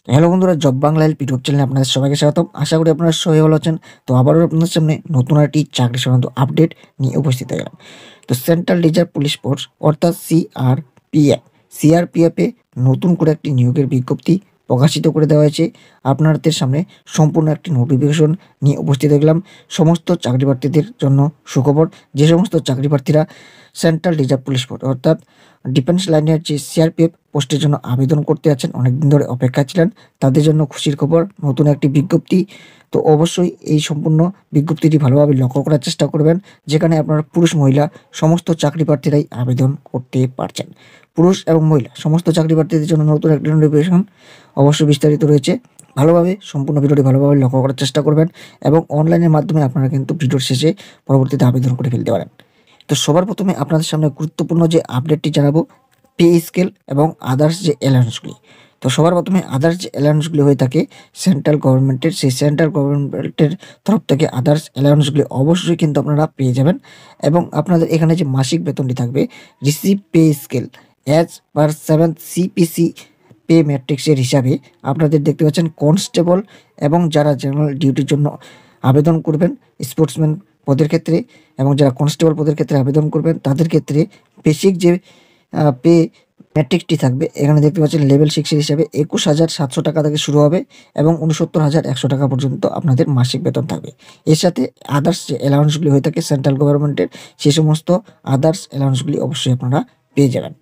Hello বন্ধুরা, job Bangla help YouTube চ্যানেলে আপনাদের সবাইকে স্বাগতম। আশা করি আপনারা সবাই ভালো আছেন। তো আবারও আপনাদের সামনে নতুন একটি চাকরি সংক্রান্ত আপডেট নিয়ে উপস্থিত হয়ে গেলাম। তো সেন্ট্রাল রিজার্ভ পুলিশ ফোর্স অর্থাৎ সিআরপিএফে নতুন করে একটি নিয়োগের বিজ্ঞপ্তি প্রকাশিত করে দেওয়া হয়েছে। আপনাদের সামনে সম্পূর্ণ একটি নোটিফিকেশন নিয়ে উপস্থিত হয়ে গেলাম। সমস্ত চাকরি প্রার্থীদের জন্য সুখবর। যে সমস্ত চাকরি প্রার্থীরা সেন্ট্রাল রিজার্ভ পুলিশ ফোর্স অর্থাৎ ডিফেন্স লাইনের যে সিআরপিএফ পোস্টের জন্য আবেদন করতে আছেন, অনেকদিন ধরে অপেক্ষায় ছিলেন, তাদের জন্য খুশির খবর, নতুন একটি বিজ্ঞপ্তি। তো অবশ্যই এই সম্পূর্ণ বিজ্ঞপ্তিটি ভালোভাবে লক্ষ্য করার চেষ্টা করবেন, যেখানে আপনারা পুরুষ মহিলা সমস্ত চাকরি প্রার্থীরাই আবেদন করতে পারছেন। পুরুষ এবং মহিলা সমস্ত চাকরি প্রার্থীদের জন্য নতুন একটি নোটিফিকেশন অবশ্যই বিস্তারিত রয়েছে। ভালোভাবে সম্পূর্ণ ভিডিওটি ভালোভাবে লক্ষ্য করার চেষ্টা করবেন এবং অনলাইনের মাধ্যমে আপনারা কিন্তু ভিডিওর শেষে পরবর্তীতে আবেদন করে ফেলতে পারেন। তো সবার প্রথমে আপনাদের সামনে গুরুত্বপূর্ণ যে আপডেটটি জানাবো, পে স্কেল এবং আদার্স যে অ্যালাউন্সগুলি। তো সবার প্রথমে আদার্স যে অ্যালাউন্সগুলি হয়ে থাকে সেন্ট্রাল গভর্নমেন্টের, সেই সেন্ট্রাল গভর্নমেন্টের তরফ থেকে আদার্স অ্যালাউন্সগুলি অবশ্যই কিন্তু আপনারা পেয়ে যাবেন। এবং আপনাদের এখানে যে মাসিক বেতনটি থাকবে, receive pay scale as per 7th CPC pay ম্যাট্রিক্সের হিসাবে আপনাদের দেখতে পাচ্ছেন কনস্টেবল এবং যারা জেনারেল ডিউটির জন্য আবেদন করবেন স্পোর্টসম্যান পদের ক্ষেত্রে, এবং যারা কনস্টেবল পদের ক্ষেত্রে আবেদন করবেন তাদের ক্ষেত্রে বেসিক যে পে ম্যাট্রিক্সটি থাকবে, এখানে দেখতে পাচ্ছেন লেভেল 6-এর হিসাবে 21,700 টাকা থেকে শুরু হবে এবং 69,100 টাকা পর্যন্ত আপনাদের মাসিক বেতন থাকবে। এর সাথে আদার্স যে অ্যালাউন্সগুলি হয়ে থাকে সেন্ট্রাল গভর্নমেন্টের, সেই সমস্ত আদার্স অ্যালাউন্সগুলি অবশ্যই আপনারা পেয়ে যাবেন।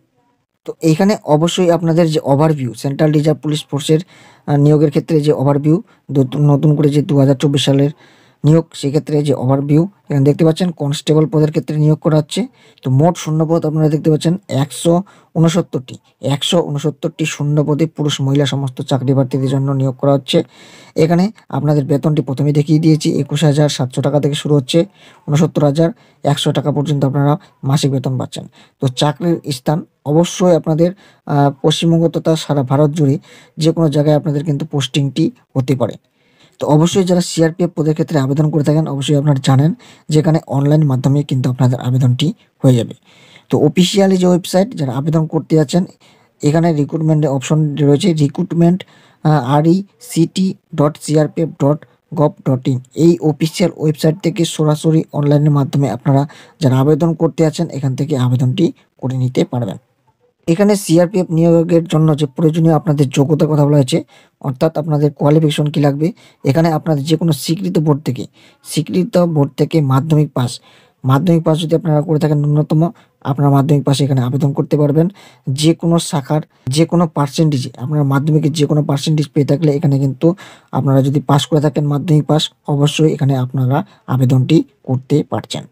তো এইখানে অবশ্যই আপনাদের যে ওভারভিউ সেন্ট্রাল রিজার্ভ পুলিশ ফোর্সের নিয়োগের ক্ষেত্রে যে ওভারভিউ, নতুন করে যে 2024 সালের নিয়োগ, সেক্ষেত্রে যে ওভারভিউ এখানে দেখতে পাচ্ছেন কনস্টেবল পদের ক্ষেত্রে নিয়োগ করা হচ্ছে। তো মোট শূন্যপদ আপনারা দেখতে পাচ্ছেন 169টি শূন্যপদে পুরুষ মহিলা সমস্ত চাকরি প্রার্থীদের জন্য নিয়োগ করা হচ্ছে। এখানে আপনাদের বেতনটি প্রথমে দেখিয়ে দিয়েছি, 21,700 টাকা থেকে শুরু হচ্ছে, 69,100 টাকা পর্যন্ত আপনারা মাসিক বেতন পাচ্ছেন। তো চাকরির স্থান অবশ্যই আপনাদের পশ্চিমবঙ্গ তথা সারা ভারত জুড়ে যে কোনো জায়গায় আপনাদের কিন্তু পোস্টিংটি হতে পারে। তো অবশ্যই যারা সিআরপিএফ পদের ক্ষেত্রে আবেদন করে থাকেন, অবশ্যই আপনারা জানেন যেখানে অনলাইন মাধ্যমে কিন্তু আপনাদের আবেদনটি হয়ে যাবে। তো অফিসিয়ালি যে ওয়েবসাইট যারা আবেদন করতে যাচ্ছেন, এখানে রিক্রুটমেন্টের অপশন রয়েছে, রিক্রুটমেন্ট RECT.CRPF.gov.in, এই অফিসিয়াল ওয়েবসাইট থেকে সরাসরি অনলাইনের মাধ্যমে আপনারা যারা আবেদন করতে আছেন এখান থেকে আবেদনটি করে নিতে পারবেন। এখানে সিআরপিএফ নিয়োগের জন্য যে প্রয়োজনীয় আপনাদের যোগ্যতার কথা বলা হয়েছে, অর্থাৎ আপনাদের কোয়ালিফিকেশন কি লাগবে, এখানে আপনাদের যে কোনো স্বীকৃত বোর্ড থেকে মাধ্যমিক পাস যদি আপনারা করে থাকেন, ন্যূনতম আপনারা মাধ্যমিক পাশে এখানে আবেদন করতে পারবেন। যে কোনো শাখার যে কোনো পার্সেন্টেজে আপনারা মাধ্যমিকের যে কোনো পার্সেন্টেজ পেয়ে থাকলে এখানে কিন্তু আপনারা যদি পাস করে থাকেন মাধ্যমিক পাস, অবশ্যই এখানে আপনারা আবেদনটি করতে পারছেন।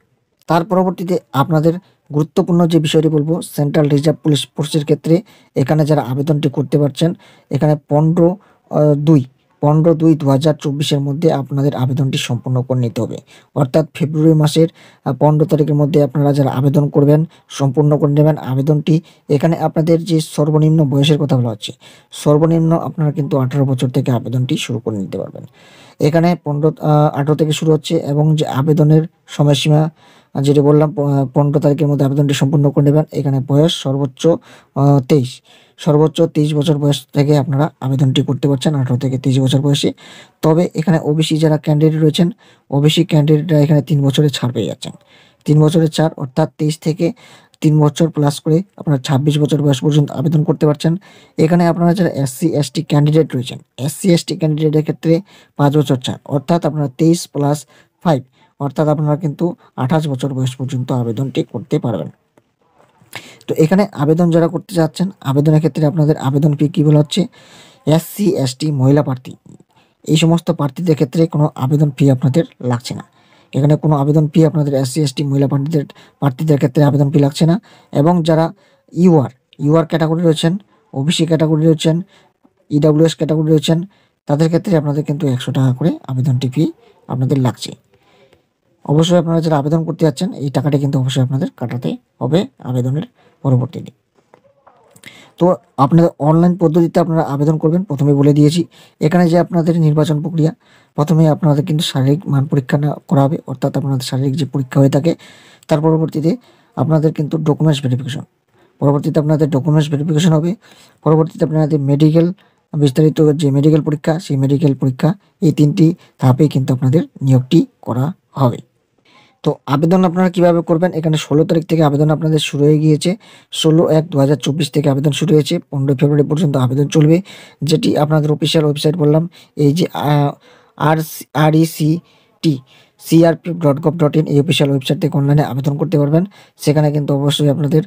তার পরবর্তীতে আপনাদের গুরুত্বপূর্ণ যে বিষয়টি বলবো, সেন্ট্রাল রিজার্ভ পুলিশ ফোর্সের ক্ষেত্রে এখানে যারা আবেদনটি করতে পারছেন, এখানে 15/2/2024 মধ্যে আপনাদের আবেদনটি সম্পূর্ণ করে নিতে হবে। অর্থাৎ ফেব্রুয়ারি মাসের 15 তারিখের মধ্যে আপনারা যারা আবেদন করবেন সম্পূর্ণ করে নেবেন আবেদনটি। এখানে আপনাদের যে সর্বনিম্ন বয়সের কথা বলা হচ্ছে, সর্বনিম্ন আপনারা কিন্তু 18 বছর থেকে আবেদনটি শুরু করে নিতে পারবেন। এখানে 18 থেকে শুরু হচ্ছে এবং যে আবেদনের সময়সীমা যেটা বললাম 15 তারিখের মধ্যে আবেদনটি সম্পূর্ণ করে নেবেন। এখানে বয়স সর্বোচ্চ 23 বছর বয়স থেকে আপনারা আবেদনটি করতে পারছেন, 18 থেকে 23 বছর বয়সে। তবে এখানে ওবিসি যারা ক্যান্ডিডেট রয়েছেন, ওবিসি ক্যান্ডিডেটরা এখানে 3 বছরের ছাড় পেয়ে যাচ্ছেন। 3 বছরের ছাড় অর্থাৎ 23 থেকে 3 বছর প্লাস করে আপনারা 26 বছর বয়স পর্যন্ত আবেদন করতে পারছেন। এখানে আপনারা যারা SC/ST ক্যান্ডিডেট রয়েছেন, SC/ST ক্যান্ডিডেটের ক্ষেত্রে 5 বছর ছাড়, অর্থাৎ আপনারা 23 + 5, অর্থাৎ আপনারা কিন্তু 28 বছর বয়স পর্যন্ত আবেদনটি করতে পারবেন। তো এখানে আবেদন যারা করতে যাচ্ছেন, আবেদনের ক্ষেত্রে আপনাদের আবেদন ফি কী বলা হচ্ছে, SC/ST মহিলা প্রার্থী এই সমস্ত প্রার্থীদের ক্ষেত্রে কোনো আবেদন ফি আপনাদের লাগছে না। এখানে কোনো আবেদন ফি আপনাদের SC/ST মহিলা প্রার্থীদের ক্ষেত্রে আবেদন ফি লাগছে না। এবং যারা ইউআর ক্যাটাগরি রয়েছেন, ওবিসি ক্যাটাগরি রয়েছেন, EWS ক্যাটাগরি রয়েছেন, তাদের ক্ষেত্রে আপনাদের কিন্তু 100 টাকা করে আবেদনটি ফি আপনাদের লাগছে। অবশ্যই আপনারা যারা আবেদন করতে যাচ্ছেন এই টাকাটা কিন্তু অবশ্যই আপনাদের কাটাতে হবে আবেদনের পরবর্তীতে। তো আপনাদের অনলাইন পদ্ধতিতে আপনারা আবেদন করবেন, প্রথমে বলে দিয়েছি। এখানে যে আপনাদের নির্বাচন প্রক্রিয়া, প্রথমে আপনাদের কিন্তু শারীরিক মান পরীক্ষা করা হবে, অর্থাৎ আপনাদের শারীরিক যে পরীক্ষা হয়ে থাকে, তার পরবর্তীতে আপনাদের কিন্তু ডকুমেন্টস ভেরিফিকেশন হবে, পরবর্তীতে আপনাদের মেডিকেল বিস্তারিত যে মেডিকেল পরীক্ষা, সেই মেডিকেল পরীক্ষা, এই 3টি ধাপে কিন্তু আপনাদের নিয়োগটি করা হবে। তো আবেদন আপনারা কিভাবে করবেন? এখানে 16 তারিখ থেকে আবেদন আপনাদের শুরু হয়ে গিয়েছে। 16/1/2024 থেকে আবেদন শুরু হয়েছে। 15 ফেব্রুয়ারি পর্যন্ত আবেদন চলবে। যেটি আপনাদের অফিসিয়াল ওয়েবসাইট বললাম, এই যে RECT crpf.gov.in এই অফিসিয়াল ওয়েবসাইট থেকে অনলাইনে আবেদন করতে পারবেন। সেখানে কিন্তু অবশ্যই আপনাদের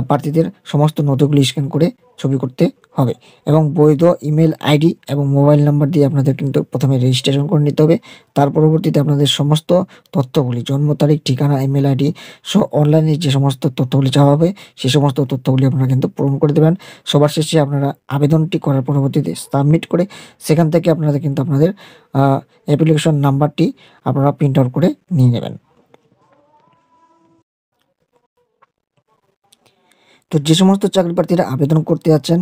প্রার্থীদের সমস্ত নথিগুলি স্ক্যান করে ছবি করতে হবে এবং বৈধ ইমেল আইডি এবং মোবাইল নাম্বার দিয়ে আপনাদের কিন্তু প্রথমে রেজিস্ট্রেশন করে নিতে হবে। তার পরবর্তীতে আপনাদের সমস্ত তথ্যগুলি, জন্ম তারিখ, ঠিকানা, ইমেল আইডি সহ অনলাইনে যে সমস্ত তথ্যগুলি চাওয়া হবে, সেই সমস্ত তথ্যগুলি আপনারা কিন্তু পূরণ করে দেবেন। সবার শেষে আপনারা আবেদনটি করার পরবর্তীতে সাবমিট করে সেখান থেকে আপনারা কিন্তু আপনাদের অ্যাপ্লিকেশন নাম্বারটি আপনারা প্রিন্ট আউট করে নিয়ে নেবেন। তো যে সমস্ত চাকরি প্রার্থীরা আবেদন করতে যাচ্ছেন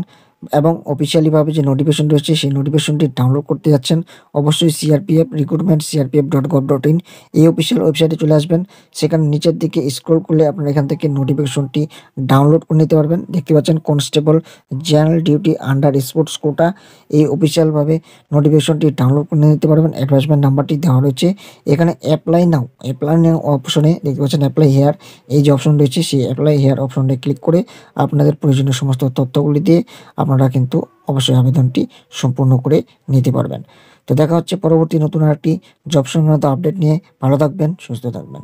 এবং অফিসিয়ালিভাবে যে নোটিফিকেশন রয়েছে সেই নোটিফিকেশনটি ডাউনলোড করতে যাচ্ছেন, অবশ্যই CRPF রিক্রুটমেন্ট crpf.gov.in এই অফিসিয়াল ওয়েবসাইটে চলে আসবেন। সেখানে নিচের দিকে স্ক্রল করলে আপনারা এখান থেকে নোটিফিকেশনটি ডাউনলোড করে নিতে পারবেন। দেখতে পাচ্ছেন constable general duty under sports quota, এই অফিসিয়ালভাবে নোটিফিকেশনটি ডাউনলোড করে নিতে পারবেন। অ্যাডভার্টাইজমেন্ট নাম্বারটি দেওয়া রয়েছে। এখানে অ্যাপ্লাই নাও অপশনে দেখতে পাচ্ছেন অ্যাপ্লাই হেয়ার এই যে অপশন রয়েছে, সেই অ্যাপ্লাই হেয়ার অপশনটা ক্লিক করে আপনাদের প্রয়োজনীয় সমস্ত তথ্যগুলি দিয়ে আপনারা কিন্তু অবশ্যই আবেদনটি সম্পূর্ণ করে নিতে পারবেন। তো দেখা হচ্ছে পরবর্তী নতুন আরেকটি জব সংক্রান্ত আপডেট নিয়ে। ভালো থাকবেন, সুস্থ থাকবেন।